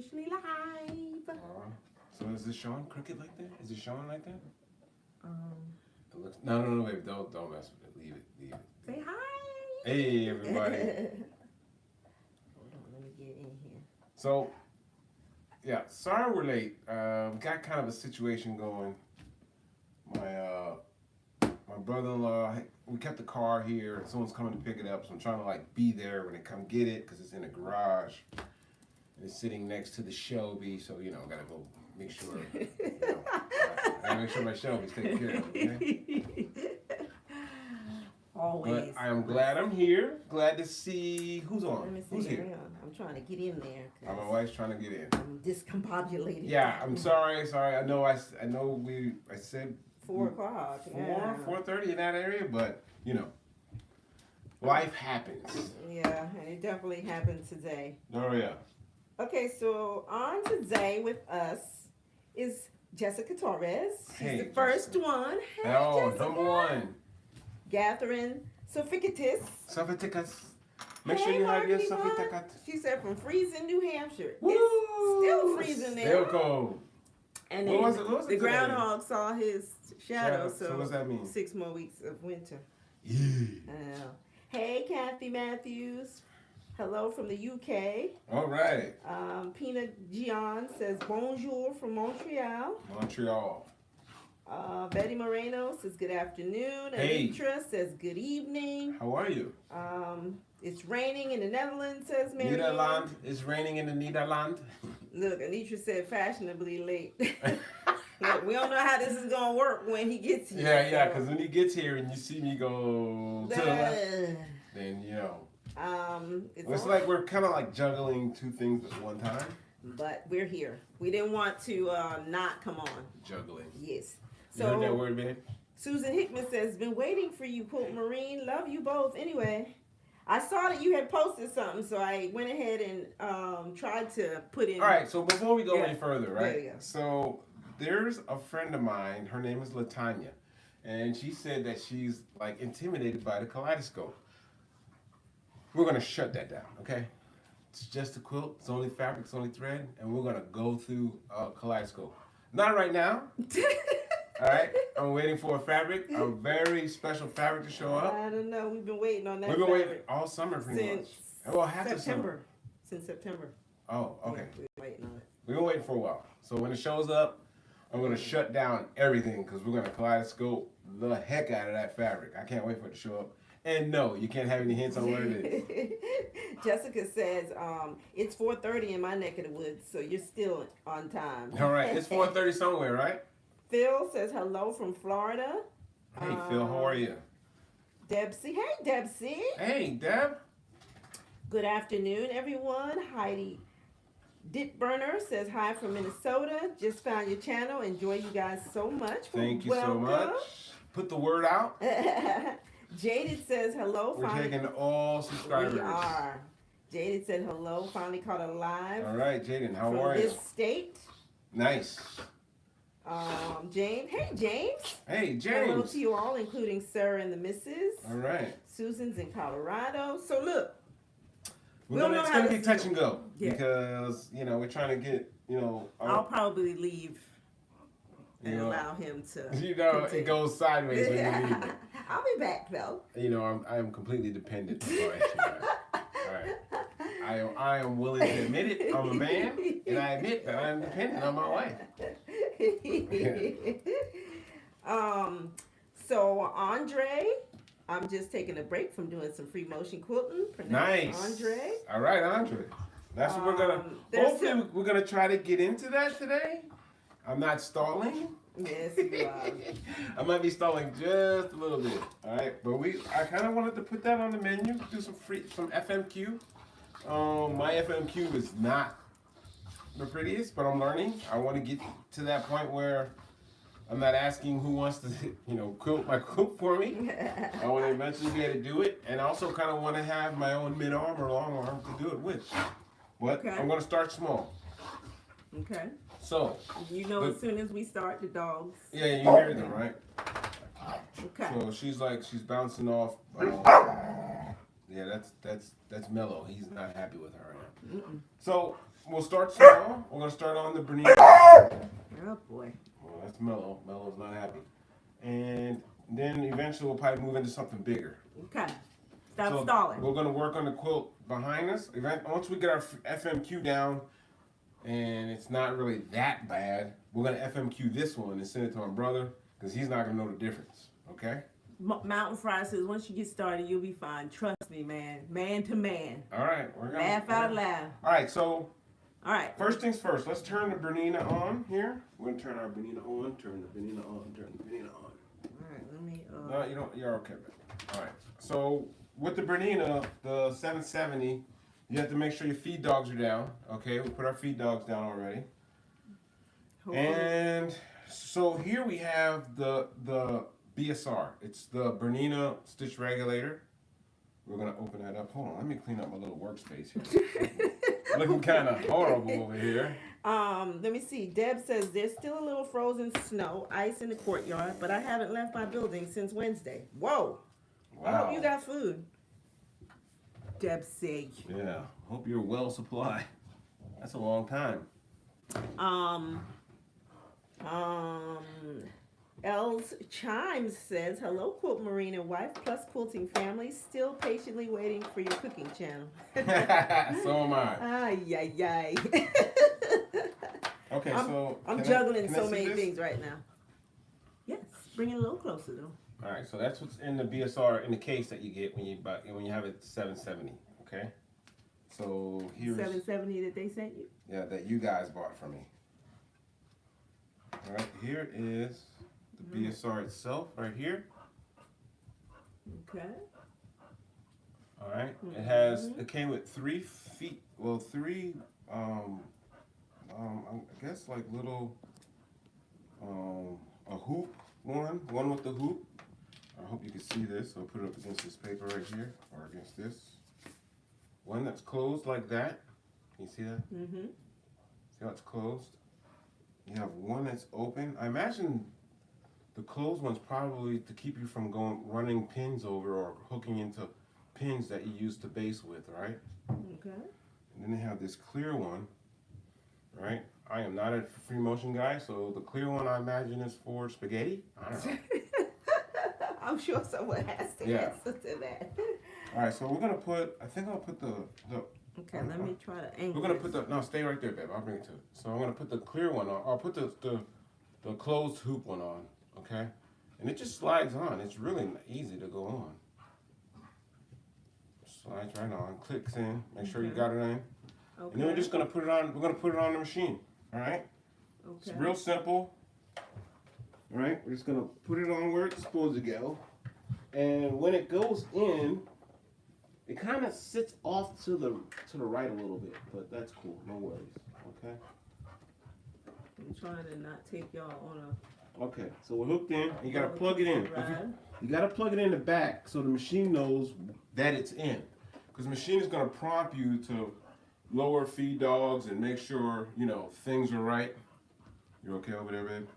officially live. So is this showing crooked like that? Is it showing like that? Um, It looks. No, baby. Don't mess with it. Leave it. Say hi. Hey, everybody. Hold on, let me get in here. So, yeah, sorry we're late. Got kind of a situation going. My brother-in-law, we kept the car here. Someone's coming to pick it up, so I'm trying to like be there when they come get it because it's in the garage. And it's sitting next to the Shelby, so gotta go make sure. Gotta make sure my Shelby's taken care of. Okay? Always. But I am glad I'm here. Glad to see who's on. Let me see. Who's here? I'm trying to get in there. My wife's trying to get in. I'm discombobulated. Yeah, I'm sorry. I know I said 4 o'clock. 4:30 in that area, but life happens. Yeah, and it definitely happened today. Oh yeah. Okay, so on today with us is Jessica Torres. She's the first one. Hey, Jessica. Number one. Catherine Sophicatis. Sophicatis. Make sure you have your Sophicatis. She said from freezing, New Hampshire. Woo! It's still freezing there. Still cold. And what was it the groundhog saw his shadow, so what's that mean? 6 more weeks of winter. Yeah. Hey, Kathy Matthews. Hello from the UK. All right. Pina Gian says bonjour from Montreal. Montreal. Betty Moreno says good afternoon. Hey. Anitra says good evening. How are you? It's raining in the Netherlands, says Mary. Netherlands. It's raining in the Netherlands. Look, Anitra said fashionably late. Look, we don't know how this is going to work when he gets here. Yeah, because when he gets here and you see me go to the left, then it's like we're kind of like juggling 2 things at one time. But we're here. We didn't want to not come on. Juggling. Yes. You heard that word, babe? Susan Hickman says, been waiting for you, Quote Marine. Love you both. Anyway, I saw that you had posted something, so I went ahead and tried to put in. All right, so before we go any further, right? Yeah. So there's a friend of mine. Her name is Latanya. And she said that she's like intimidated by the kaleidoscope. We're going to shut that down, okay? It's just a quilt. It's only fabric. It's only thread. And we're going to go through a kaleidoscope. Not right now. All right? I'm waiting for a very special fabric to show up. I don't know. We've been waiting on that. We've been waiting all summer pretty much. Well, half September. Since September. Oh, okay. Yeah, we've been waiting on it. We've been waiting for a while. So when it shows up, I'm going to shut down everything because we're going to kaleidoscope the heck out of that fabric. I can't wait for it to show up. And no, you can't have any hints on what it is. Jessica says, it's 4:30 in my neck of the woods, so you're still on time. All right, it's 4:30 somewhere, right? Phil says hello from Florida. Hey, Phil, how are you? Debsy. Hey, Debsy. Hey, Deb. Good afternoon, everyone. Heidi Ditburner says hi from Minnesota. Just found your channel. Enjoy you guys so much. Thank you so much. Put the word out. Jaded says hello. We're taking all subscribers. We are. Jaded said hello. Finally caught it live. All right, Jaden, how from are you? This state. Nice. James. Hey, James. Hey, James. Hello to you all, including Sarah and the missus. All right. Susan's in Colorado. So look. It's going to be touch and go. Yeah. Because, we're trying to get, I'll probably leave and allow him to. Continue. It goes sideways when you leave it. I'll be back, though. I am completely dependent on my All right. I am willing to admit it. I'm a man, and I admit that I am dependent on my wife. So Andre, I'm just taking a break from doing some free motion quilting. Nice. Andre. All right, Andre. That's what we're gonna. Hopefully, we're gonna try to get into that today. I'm not stalling. Yes, you are. I might be stalling just a little bit. All right, but I kind of wanted to put that on the menu. Do some FMQ. My FMQ is not the prettiest, but I'm learning. I want to get to that point where I'm not asking who wants to, quilt my quilt for me. I want to eventually be able to do it, and I also kind of want to have my own mid-arm or long arm to do it with. But I'm going to start small. Okay. So. As soon as we start, the dogs. Yeah, you hear them, right? Okay. So she's bouncing off. Yeah, that's Mellow. He's not happy with her right now. So we'll start small. We're gonna start on the Bernina. Oh boy. Well, that's Mello. Mello's not happy. And then eventually we'll probably move into something bigger. Okay. Stop So stalling. we're gonna work on the quilt behind us. Once we get our FMQ down, and it's not really that bad, we're gonna FMQ this one and send it to my brother because he's not gonna know the difference. Okay. Mountain Fry says, once you get started, you'll be fine. Trust me, man. Man to man. All right. Laugh out loud. All right. So. All right. First things first. Let's turn the Bernina on here. We're gonna turn our Bernina on. Turn the Bernina on. Turn the Bernina on. All right. Let me. No, you don't. You're okay, man. All right. So with the Bernina, the 770, you have to make sure your feed dogs are down. Okay. We put our feed dogs down already. Hopefully. And so here we have the BSR. It's the Bernina stitch regulator. We're gonna open that up. Hold on, let me clean up my little workspace here. Looking kind of horrible over here. Let me see. Deb says there's still a little frozen snow, ice in the courtyard, but I haven't left my building since Wednesday. Whoa. Wow. I hope you got food. Deb said. Yeah. Hope you're well supplied. That's a long time. Els Chimes says, hello, Quilt Marine and wife plus quilting family, still patiently waiting for your cooking channel. So am I. Ay, ay, ay. Okay, I'm juggling so many things right now. Yes, bring it a little closer though. All right, so that's what's in the BSR in the case that you get when you have it 770. Okay, so here's 770 that they sent you. Yeah, that you guys bought from me. All right, here is the BSR itself, right here. Okay. All right, it came with 3 feet. Well, 3. I guess like little a hoop one with the hoop. I hope you can see this. I'll put it up against this paper right here or against this. One that's closed like that. Can you see that? Mm-hmm. See how it's closed? You have one that's open. I imagine the closed one's probably to keep you from running pins over or hooking into pins that you use to base with, right? Okay. And then they have this clear one, right? I am not a free motion guy, so the clear one I imagine is for spaghetti. I don't know. I'm sure someone has to answer to that. All right, so we're gonna put. I think I'll put the. Okay, let me try to angle. We're gonna put the. No, stay right there, babe. I'll bring it to it. So I'm gonna put the clear one on. I'll put the closed hoop one on. Okay, and it just slides on. It's really easy to go on. Slides right on. Clicks in. Make sure you got it in. Okay. And then we're just gonna put it on. We're gonna put it on the machine. All right. Okay. It's real simple. All right. We're just gonna put it on where it's supposed to go, and when it goes in, it kind of sits off to the right a little bit, but that's cool. No worries. Okay. I'm trying to not take y'all on a. Okay. So we're hooked in. You gotta plug it in. You gotta plug it in the back so the machine knows that it's in, because the machine is gonna prompt you to lower feed dogs and make sure, things are right. You okay over there, babe?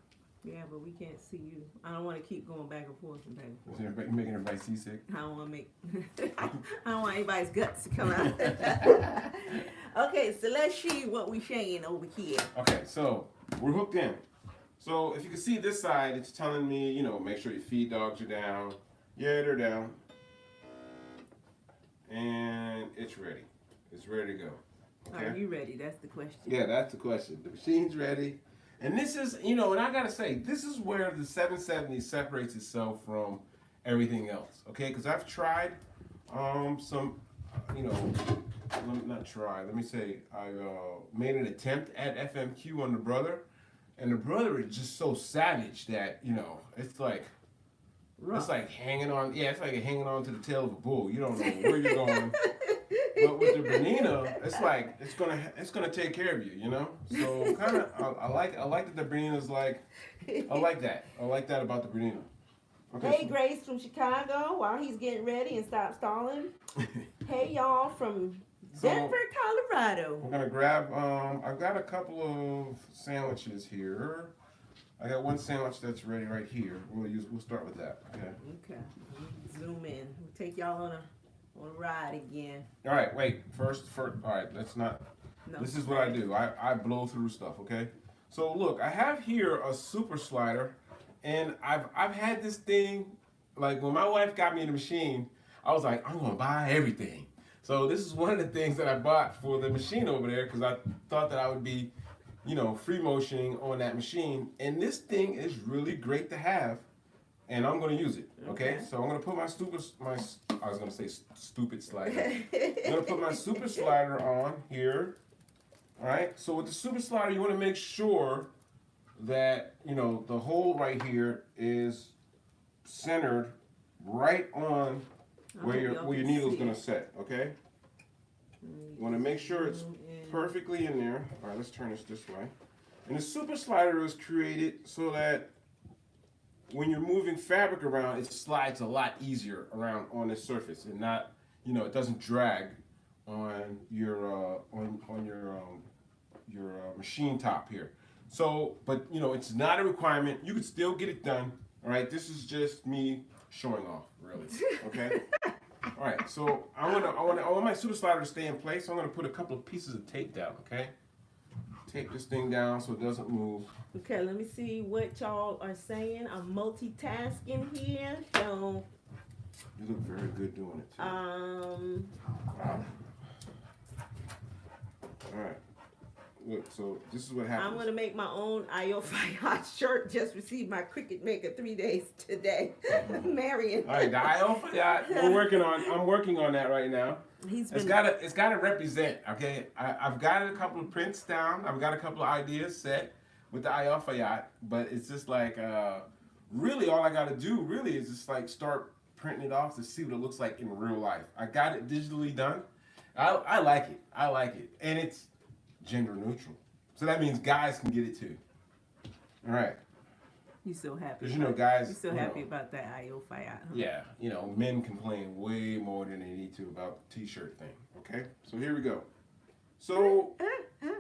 Yeah, but we can't see you. I don't want to keep going back and forth and back and forth. Is everybody making everybody seasick? I don't want to make. I don't want anybody's guts to come out. Okay, so let's see what we saying over here. Okay, so we're hooked in. So if you can see this side, it's telling me, make sure your feed dogs are down. Yeah, they're down. And it's ready. It's ready to go. Okay. Are you ready? That's the question. Yeah, that's the question. The machine's ready. And this is, and I got to say, this is where the 770 separates itself from everything else. Okay, because I've tried some, not tried. Let me say, I made an attempt at FMQ on the brother. And the brother is just so savage that, it's like, rough. It's like hanging on. Yeah, it's like hanging on to the tail of a bull. You don't know where you're going. But with the Bernina, it's like it's gonna take care of you, So kind of, I like that the Bernina's like, I like that about the Bernina. Okay, hey, Grace from Chicago. While he's getting ready and stop stalling. Hey, y'all from Denver, Colorado. We're gonna grab. I've got a couple of sandwiches here. I got one sandwich that's ready right here. We'll start with that. Okay. Okay. Zoom in. We'll take y'all on a ride again. All right. Wait. First. All right. Let's not. No. This is what I do. I blow through stuff, okay? So look, I have here a super slider, and I've had this thing, like when my wife got me the machine, I was like, I'm gonna buy everything. So this is one of the things that I bought for the machine over there because I thought that I would be, free motioning on that machine. And this thing is really great to have, and I'm gonna use it. Okay? So I'm gonna put my stupid slider. I'm gonna put my super slider on here. All right. So with the super slider, you want to make sure that the hole right here is centered right on where your needle is gonna set. Okay. You want to make sure it's perfectly in there. All right. Let's turn this way. And the super slider is created so that when you're moving fabric around, it slides a lot easier around on this surface, and not it doesn't drag on your machine top here. So, but it's not a requirement. You could still get it done. All right, this is just me showing off, really. Okay. All right, so I want my super slider to stay in place. So I'm gonna put a couple of pieces of tape down. Okay. Tape this thing down so it doesn't move. Okay, let me see what y'all are saying. I'm multitasking here, so. You look very good doing it too. All right. Look, so this is what happens. I'm gonna make my own IO5 shirt. Just received my Cricut Maker 3 days today. Marion. All right, the IO5 I'm working on that right now. It's gotta represent. Okay, I've got a couple of prints down. I've got a couple of ideas set with the IO5, but it's just like really all I gotta do really is just like start printing it off to see what it looks like in real life. I got it digitally done. I like it. I like it, and it's gender neutral. So that means guys can get it too. All right. You so happy. Because guys. You so happy about that IO5. Huh? Yeah, men complain way more than they need to about the t-shirt thing. Okay, so here we go. So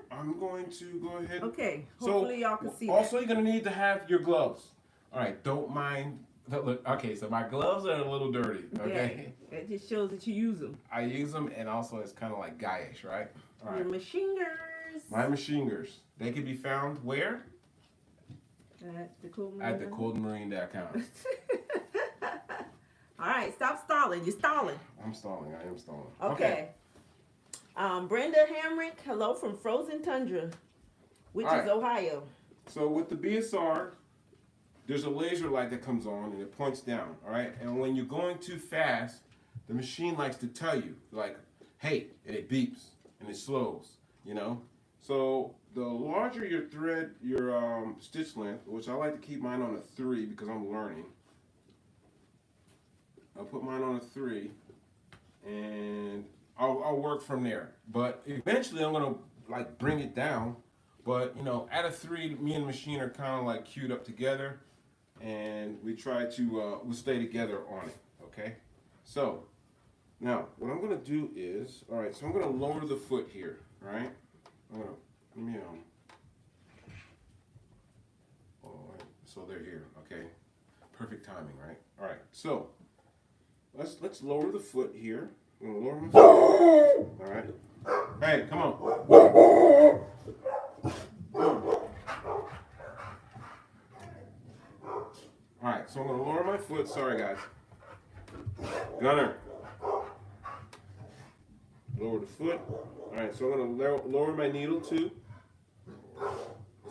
I'm going to go ahead. Okay. Hopefully y'all can see. Also, you're gonna need to have your gloves. All right. Don't mind. Look. Okay. So my gloves are a little dirty. Okay. Yeah, it just shows that you use them. I use them, and also it's kind of like guyish, right? All right. Your machine girls. My machine girls. They can be found where? At the quiltingmarine.com. All right, stop stalling. You're stalling. I'm stalling. I am stalling. Okay. Brenda Hamrick, hello from Frozen Tundra, which is Ohio. So with the BSR, there's a laser light that comes on and it points down. All right, and when you're going too fast, the machine likes to tell you, like, hey, and it beeps and it slows. So the larger your thread, your stitch length, which I like to keep mine on a 3 because I'm learning. I'll put mine on a 3, and I'll work from there. But eventually I'm gonna like bring it down. But at a 3, me and the machine are kind of like queued up together, and we try to we'll stay together on it. Okay. So now what I'm gonna do is, all right. So I'm gonna lower the foot here. All right. All right, so they're here, okay? Perfect timing, right? All right, so let's lower the foot here. I'm gonna lower my foot. All right. Hey, come on. All right, so I'm gonna lower my foot. Sorry, guys. Gunner. Lower the foot. All right, so I'm gonna lower my needle too.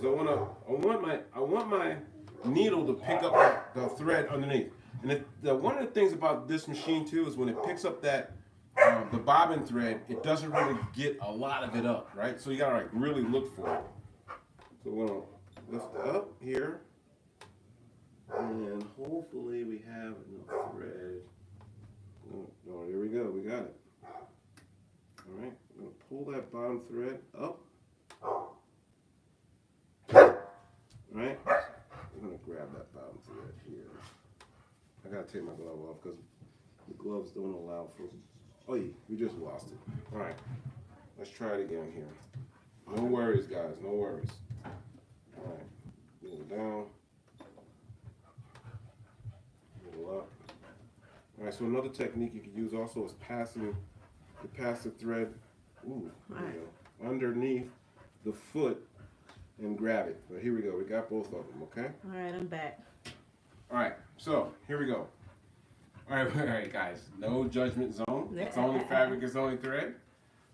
So I want my needle to pick up the thread underneath. And one of the things about this machine too is when it picks up that the bobbin thread, it doesn't really get a lot of it up, right? So you gotta like really look for it. So we're gonna lift it up here, and hopefully we have enough thread. Oh, there we go. We got it. All right, I'm gonna pull that bottom thread up. All right, I'm gonna grab that bottom thread here. I gotta take my glove off because the gloves don't allow for. Oh, yeah, we just lost it. All right, let's try it again here. No worries, guys. No worries. All right, move down, move up. All right, so another technique you can use also is passing the thread. Ooh, there we go. underneath the foot and grab it. But here we go. We got both of them, okay? All right, I'm back. All right, so here we go. All right, guys. No judgment zone. It's only fabric, it's only thread.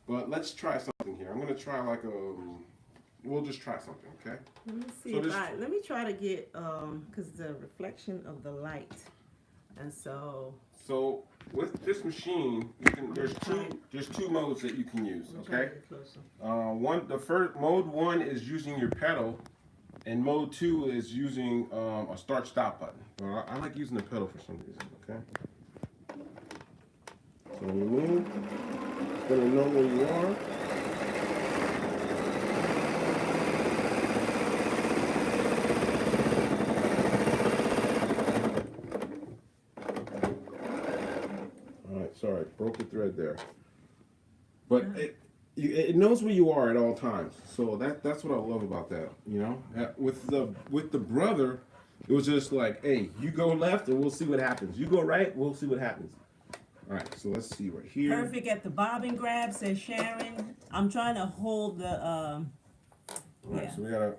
But let's try something here. I'm gonna try like a. We'll just try something, okay? Let me see. So Let me try to get because the reflection of the light, and so. So with this machine, there's two modes that you can use, okay? The first mode 1 is using your pedal, and mode 2 is using a start stop button. Well, I like using the pedal for some reason, okay? So when you move, it's gonna know where you are. Sorry, broke the thread there. But it knows where you are at all times. So that's what I love about that. You know, with the brother, it was just like, hey, you go left and we'll see what happens. You go right, we'll see what happens. All right, so let's see right here. Perfect at the bobbin grab, says Sharon. I'm trying to hold the. All right, so we're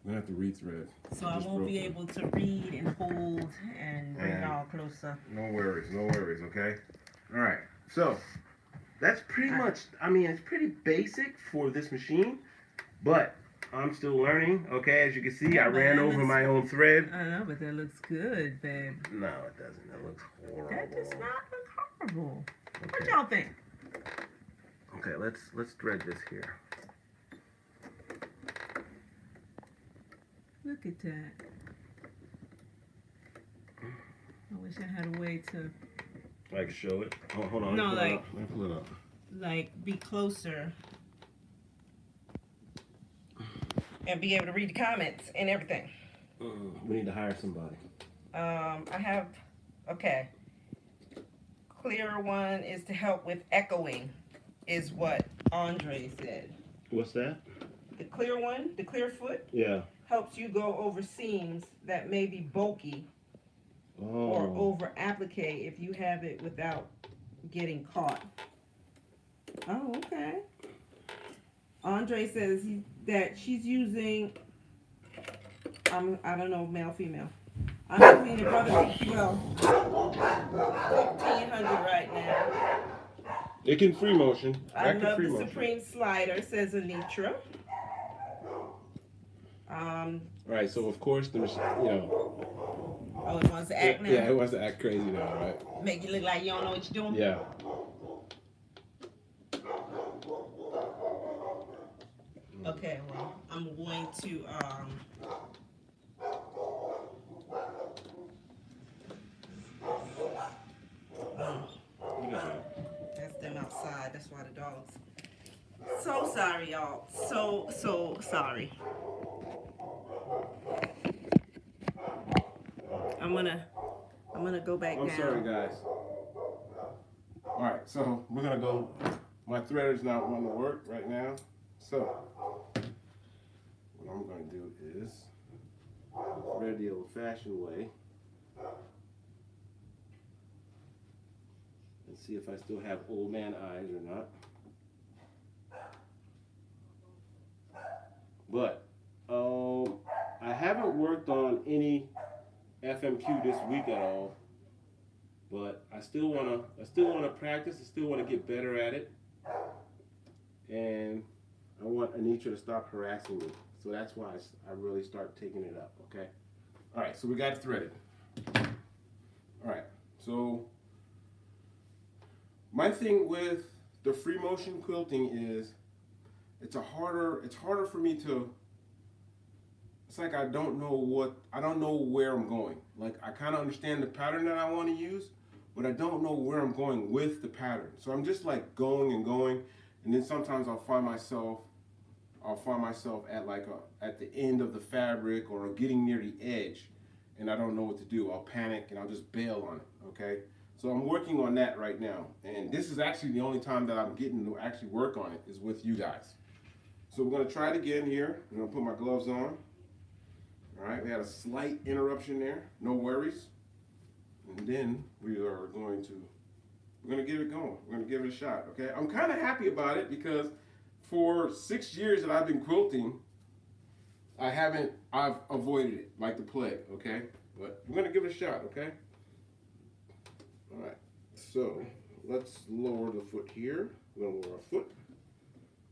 gonna have to rethread. So I won't be able to read and hold and bring it all closer. No worries, okay? All right, so that's pretty much, I mean, it's pretty basic for this machine, but I'm still learning, okay? As you can see, I ran over my own thread. I know, but that looks good, babe. No, it doesn't. That looks horrible. That does not look horrible. Okay. What y'all think? Okay, let's thread this here. Look at that. I wish I had a way to... Like show it? Oh, hold on. No, like... Let me pull it up. Like, be closer. And be able to read the comments and everything. We need to hire somebody. I have... Okay. Clearer one is to help with echoing, is what Andre said. What's that? The clear one, the clear foot? Yeah. Helps you go over seams that may be bulky or over applique if you have it without getting caught. Oh, okay. Andre says that she's using, I don't know, male, female. I'm using a brother, well, 1,500 right now. It can free motion. I love the Supreme Slider, says Anitra. All right, so of course there's, you know. Oh, it wants to act now? Yeah, it wants to act crazy now, right? Make you look like you don't know what you're doing? Yeah. Okay, well, I'm going to, that's them outside. That's why the dogs. So sorry, y'all. So sorry. I'm gonna go back down. I'm sorry, guys. All right, so we're gonna go. My threader's not wanting to work right now, so what I'm gonna do is thread the old-fashioned way and see if I still have old man eyes or not. But I haven't worked on any FMQ this week at all, but I still wanna practice. I still wanna get better at it, and I want Anitra to stop harassing me. So that's why I really start taking it up. Okay. All right. So we got it threaded. All right. So my thing with the free motion quilting is it's harder for me to. It's like I don't know where I'm going. Like I kind of understand the pattern that I want to use, but I don't know where I'm going with the pattern. So I'm just like going and going, and then sometimes I'll find myself at the end of the fabric or getting near the edge, and I don't know what to do. I'll panic and I'll just bail on it. Okay, so I'm working on that right now, and this is actually the only time that I'm getting to actually work on it is with you guys. So we're gonna try it again here. I'm gonna put my gloves on. All right, we had a slight interruption there. No worries. And then we're gonna give it going. We're gonna give it a shot. Okay, I'm kind of happy about it because for 6 years that I've been quilting, I've avoided it like the plague, okay? But we're gonna give it a shot, okay? All right, so let's lower the foot here. We're gonna lower our foot.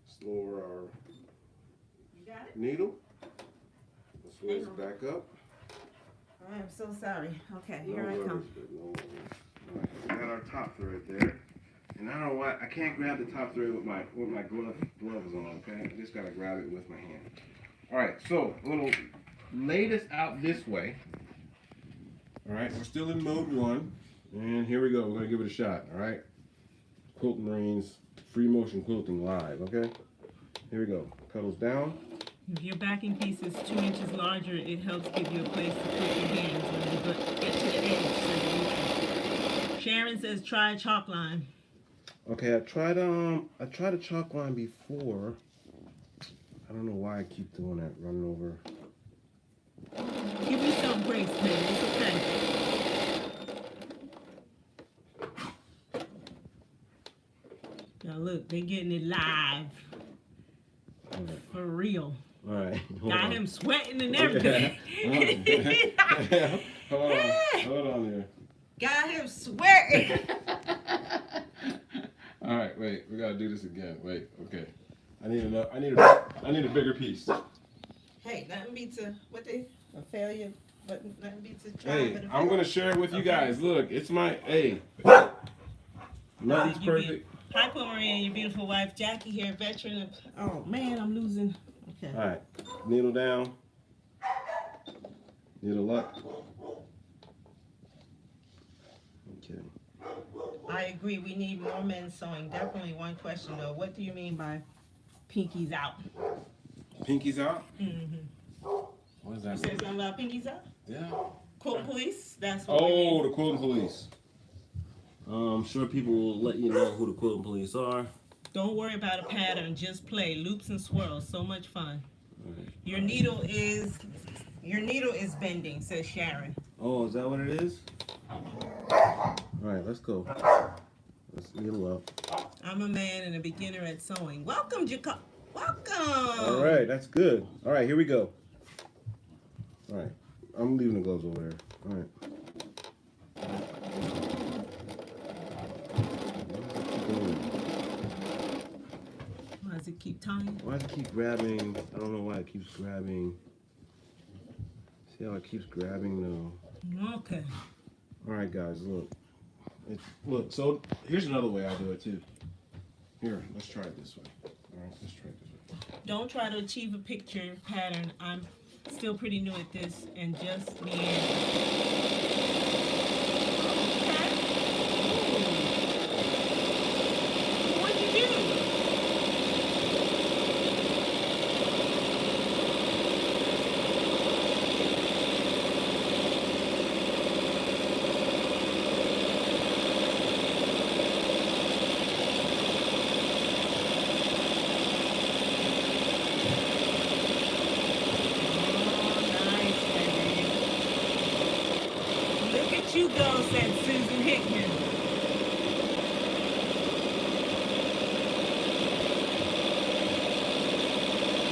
Let's lower our needle. Let's raise it back up. I'm so sorry. Okay, here I come. Alright, we got our top thread there. And I don't know why I can't grab the top thread with my gloves on, okay? I just gotta grab it with my hand. Alright, so I'm gonna lay this out this way. Alright, we're still in mode 1. And here we go. We're gonna give it a shot, alright? Quilting Marines free motion quilting live, okay? Here we go. Pedals down. If your backing piece is 2 inches larger, it helps give you a place to put your hands when you get to the edge. Sharon says try chalk line. Okay, I tried a chalk line before. I don't know why I keep doing that, running over. Give yourself grace, man. It's okay. Now look, they getting it live. For real. All right. Got him sweating and everything. Hold on there. Got him sweating. All right, wait. We gotta do this again. Wait. Okay. I need a bigger piece. Hey, nothing beats a failure, but nothing beats a try. Hey, I'm gonna share it with you guys. Look, it's my nothing's perfect. Hi, Maria, and your beautiful wife, Jackie here, veteran of... Oh, man, I'm losing. Okay. All right. Needle down. Needle up. Okay. I agree. We need more men sewing. Definitely one question, though. What do you mean by pinkies out? Pinkies out? Mm-hmm. What is You that? said something about pinkies out? Yeah. Quote police? That's what we Oh, mean. the quilting police. I'm sure people will let you know who the quilting police are. Don't worry about a pattern. Just play. Loops and swirls. So much fun. Right. Your needle is bending, says Sharon. Oh, is that what it is? All right, let's go. Let's needle up. I'm a man and a beginner at sewing. Welcome, Jacob. Welcome. All right, that's good. All right, here we go. All right, I'm leaving the gloves over there. All right. Why does it keep tying? Why does it keep grabbing? I don't know why it keeps grabbing. See how it keeps grabbing though? Okay. All right, guys, look. Look, so here's another way I do it too. Here, let's try it this way. All right, let's try it this way. Don't try to achieve a picture pattern. I'm still pretty new at this and just meander. Okay. Ooh. What'd you do? You go, said Susan Hickman.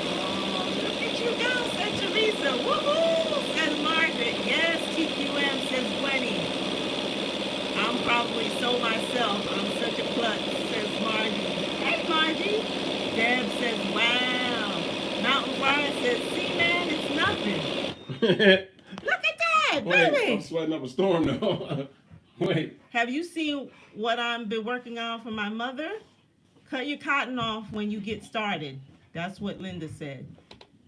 Oh, look at you go, said Teresa. Woohoo, says Margaret. Yes, TQM, says Gwenny. I'm probably so myself. I'm such a klutz, says Margie. Hey, Margie. Deb says, wow. Mountain Fire says, see, man, it's nothing. Look at that, Wait, baby. I'm sweating up a storm though. Wait. Have you seen what I've been working on for my mother? Cut your cotton off when you get started. That's what Linda said.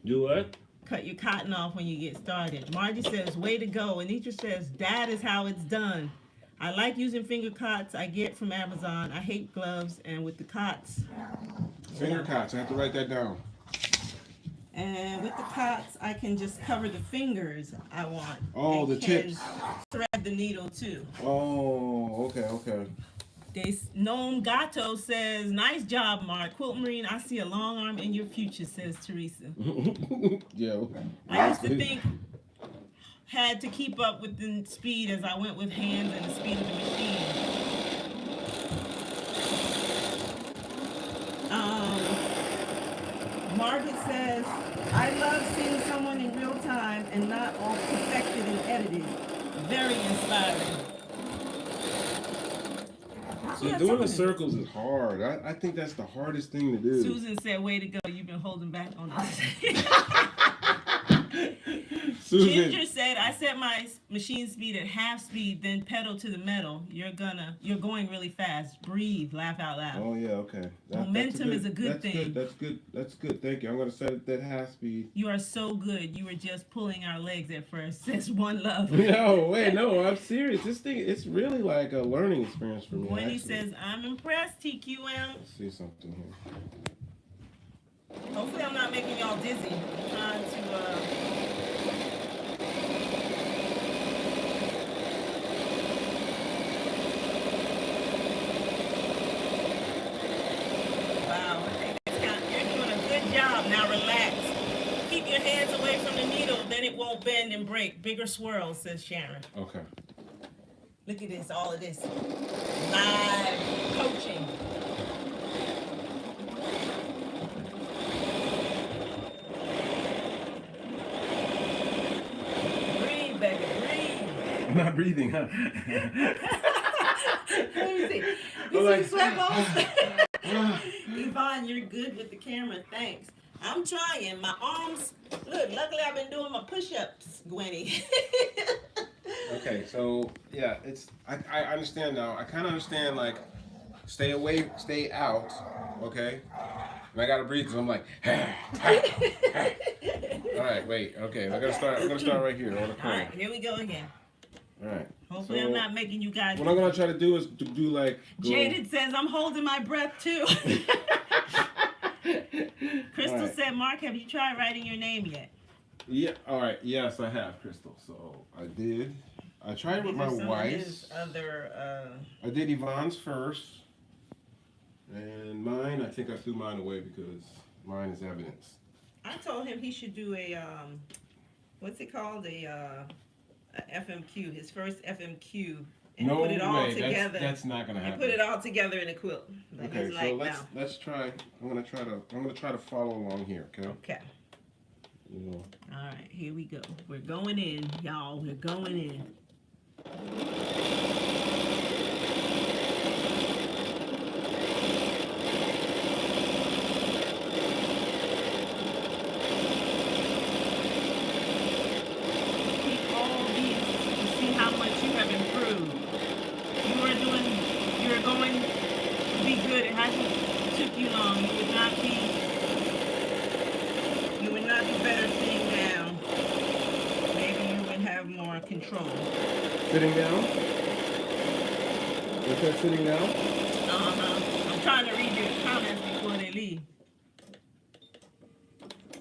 Do what? Cut your cotton off when you get started. Margie says, way to go. Anitra says, that is how it's done. I like using finger cots I get from Amazon. I hate gloves, and with the cots. Finger cots, I have to write that down. And with the cots, I can just cover the fingers I want. Oh, and the tips. Thread the needle too. Oh, okay. Gnome Gato says, nice job, Mark. Quilt Marine, I see a long arm in your future, says Teresa. Yeah. I used to think had to keep up with the speed as I went with hands and the speed of the machine. Margaret says, I love seeing someone in real time and not all perfected and edited. Very inspiring. See, Yeah, doing someone- the circles is hard. I think that's the hardest thing to do. Susan said, way to go. You've been holding back on this. Susan, Ginger said, I set my machine speed at half speed, then pedal to the metal. You're going really fast. Breathe, laugh out loud. oh yeah, okay. Momentum is a good thing. That's good. That's good. Thank you. I'm gonna set it at half speed. You are so good. You were just pulling our legs at first. Says one love. No, wait, no, I'm serious. This thing, it's really like a learning experience for me. Wendy actually. says, I'm impressed, TQM. Let's see something here. Hopefully I'm not making y'all dizzy. I'm trying to, Wow, you're doing a good job. Now relax. Keep your hands away from the needle, then it won't bend and break. Bigger swirls, says Sharon. Okay. Look at this, all of this. Live coaching. Breathe, baby, breathe. I'm not breathing, huh? Let me see. I'm You like- see sweat balls? Yvonne, you're good with the camera, thanks. I'm trying. My arms, look, luckily I've been doing my push-ups, Gwenny. Okay, so yeah, I understand now. I kind of understand, like, stay away, stay out, okay? And I gotta breathe because I'm like, all right, wait, okay, I'm gonna start right here on the All corner. right, here we go again. All right. Hopefully So, I'm not making you guys. What I'm gonna try to do is to do like. Jaded says I'm holding my breath too. Crystal All right. said, Mark, have you tried writing your name yet? Yeah. All right. Yes, I have, Crystal. So I did. I tried with my These are some of wife's. his other, I did Yvonne's first, and mine. I think I threw mine away because mine is evidence. I told him he should do a, what's it called? A FMQ, his first FMQ, and No put it all way. together. That's not gonna and happen. put it all together in a quilt. Like Okay, he's so like let's try. I'm gonna try to follow along here. Okay. Okay. You know. All right, here we go. We're going in, y'all. We're going in. Keep all these to see how much you have improved. You're going to be good. It hasn't took you long. You would not be better sitting down. Maybe you would have more control. Sitting down. Is that sitting down? I'm trying to read your comments before they leave.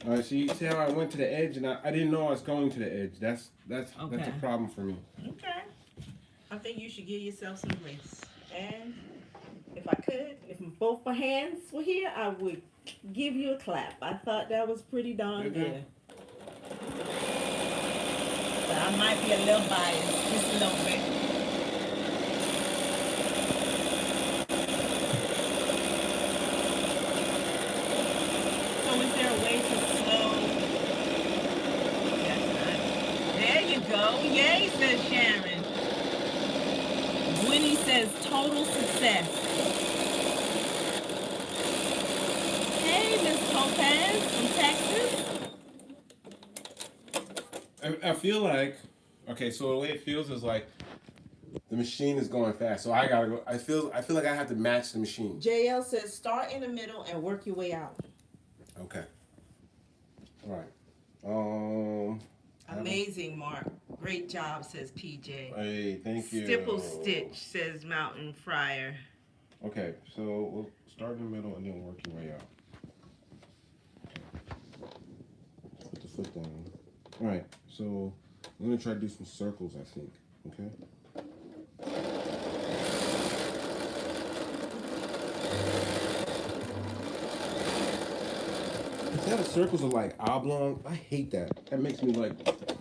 All right. So you see how I went to the edge, and I didn't know I was going to the edge. That's a Okay. problem for me. Okay. I think you should give yourself some grace. And if I could, if both my hands were here, I would give you a clap. I thought that was pretty darn Mhm. good. But I might be a little biased, just a little bit. So is there a way to slow? That's nice. There you go. Yay, says Sharon. Winnie says total success. Hey, Miss Topaz from Texas. I feel like, okay, so the way it feels is like the machine is going fast, so I gotta go. I feel like I have to match the machine. JL says start in the middle and work your way out. Okay. All right. Amazing, Mark. Great job, says PJ. Hey, thank you. Stipple stitch, says Mountain Fryer. Okay, so we'll start in the middle and then work your way out. Put the foot down. All right, so I'm gonna try to do some circles, I think. Okay. Instead of circles are like oblong, I hate that. That makes me like.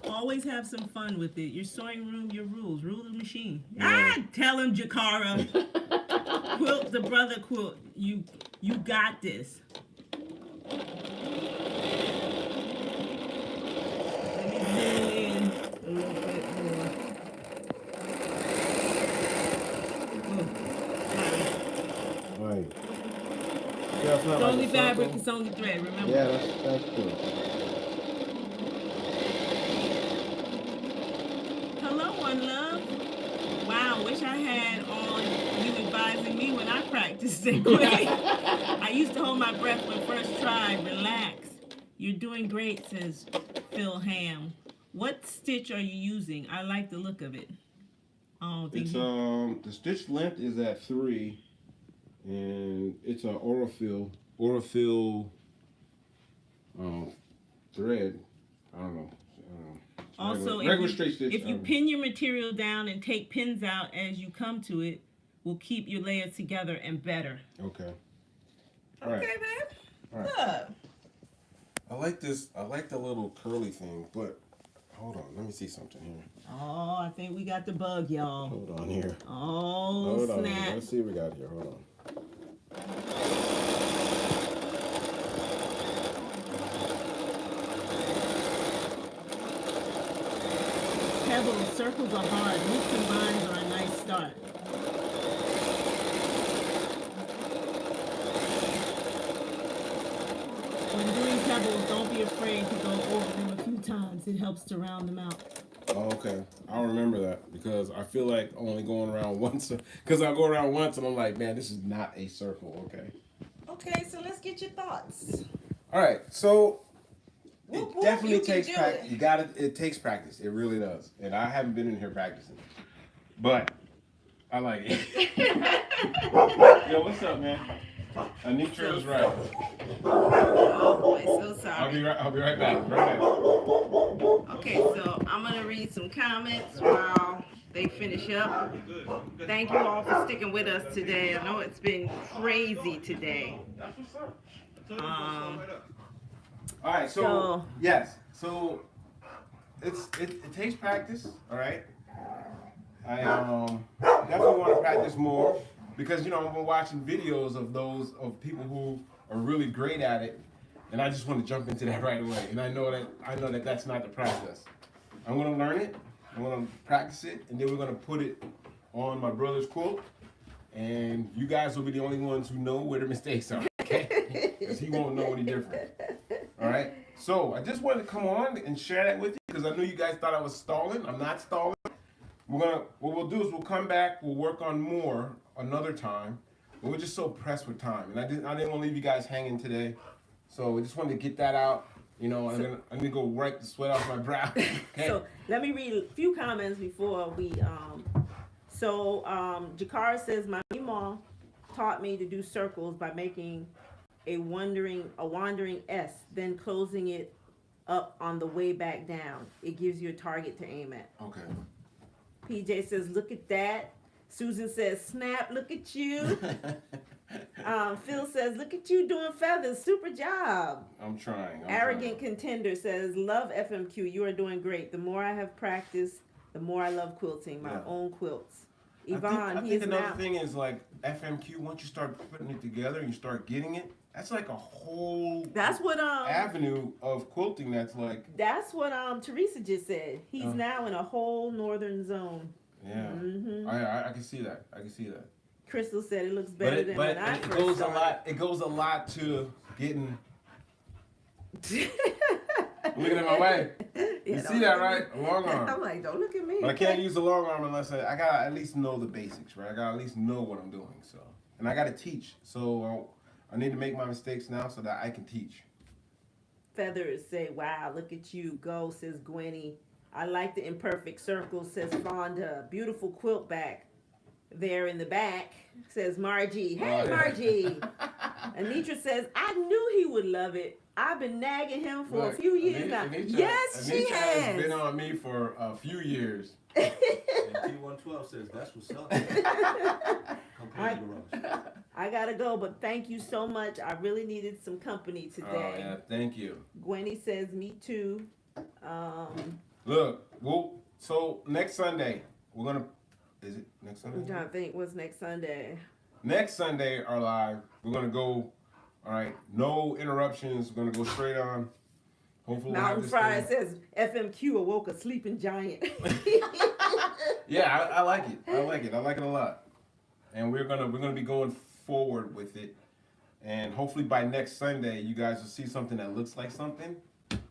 Always have some fun with it. Your sewing room, your rules. Rule the machine. Yeah. Ah, tell him, Jakara. Quilt, the brother quilt. You got this. only a fabric, circle. it's only thread, remember? Yeah, that's cool. Hello, one love. Wow, wish I had all you advising me when I practiced it quick. I used to hold my breath when first tried. Relax. You're doing great, says Phil Ham. What stitch are you using? I like the look of it. Oh, thank It's you. the stitch length is at 3, and it's a Orofil thread. I don't know. It's Also, regular straight stitch. if you pin your material down and take pins out as you come to it, will keep your layers together and better. Okay. Okay, Alright. babe. All right. Good. I like this. I like the little curly thing, but hold on. Let me see something here. Oh, I think we got the bug, y'all. Hold on here. Oh, Hold on. snap. Let's see what we got here. Hold on. Pebbles, circles are hard. Loops and lines are a nice start. When doing pebbles, don't be afraid to go over them a few times. It helps to round them out. Oh, okay. I'll remember that because I feel like only going around once. Because I go around once and I'm like, man, this is not a circle. Okay. Okay, so let's get your thoughts. All right. So it Whoop, whoop, definitely you can takes do practice. it. You got it. It takes practice. It really does. And I haven't been in here practicing, but I like it. Yo, what's up, man? Anitra is right. Oh boy, so sorry. I'll be right back. Right back. Okay, so I'm gonna read some comments while they finish up. Thank you all for sticking with us today. I know it's been crazy today. All right. So- Yes. So it takes practice. All right. I definitely want to practice more because I've been watching videos of people who are really great at it, and I just want to jump into that right away. And I know that that's not the process. I'm gonna learn it. I'm gonna practice it, and then we're gonna put it on my brother's quilt, and you guys will be the only ones who know where the mistakes are. Okay? Because he won't know any different. All right. So I just wanted to come on and share that with you because I knew you guys thought I was stalling. I'm not stalling. What we'll do is we'll come back. We'll work on more another time. But we're just so pressed with time, and I didn't want to leave you guys hanging today. So I just wanted to get that out. I'm gonna go wipe the sweat off my brow. Okay. So let me read a few comments before we Jakara says my mom taught me to do circles by making a wandering S, then closing it up on the way back down. It gives you a target to aim at. Okay. PJ says, look at that. Susan says, snap, look at you. Phil says, look at you doing feathers. Super job. I'm trying. Arrogant Contender says, love FMQ. You are doing great. The more I have practiced, the more I love quilting, my own quilts. Yvonne, I think another thing is like FMQ, once you start putting it together and you start getting it, that's like a whole avenue of quilting that's Teresa just said. He's now in a whole northern zone. Yeah. Mm-hmm. I can see that. Crystal said it looks better than when I first started. It goes a lot to getting. Looking at my way. You see that, right? A long arm. I'm like, don't look at me. But I can't use the long arm unless I gotta at least know the basics, right? I gotta at least know what I'm doing. So, and I gotta teach. So I need to make my mistakes now so that I can teach. Feathers say, wow, look at you. Go, says Gwenny. I like the imperfect circle, says Fonda. Beautiful quilt back there in the back, says Margie. Hey, Margie. Anitra says, I knew he would love it. I've been nagging him for a few years now. Yes, she has been on me for a few years. And T112 says, that's what's up. I gotta go, but thank you so much. I really needed some company today. Oh, yeah, thank you. Gwenny says, me too. Look, so next Sunday, is it next Sunday? I'm trying to think, what's next Sunday? Next Sunday, our live, we're going to go, all right, no interruptions. We're going to go straight on. Hopefully Mountain Fry says, FMQ awoke a sleeping giant. Yeah, I like it. I like it a lot. And we're gonna be going forward with it. And hopefully by next Sunday, you guys will see something that looks like something.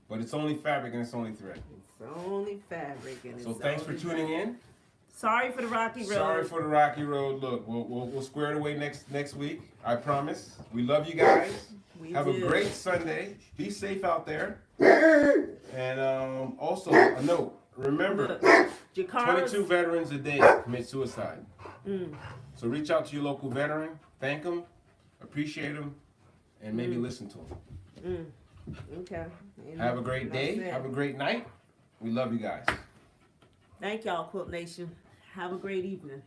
But it's only fabric and it's only thread. It's only fabric and So it's thanks for only tuning in. Sorry for the rocky road. Sorry for the rocky road. Look, we'll square it away next week. I promise. We love you guys. We Have do. a great Sunday. Be safe out there. And also a note. Remember, Look, Jakara's 22 veterans a day commit suicide. So reach out to your local veteran, thank them, appreciate them, and maybe listen to them. Okay. Have a great day. That's it. Have a great night. We love you guys. Thank y'all, Quilt Nation. Have a great evening.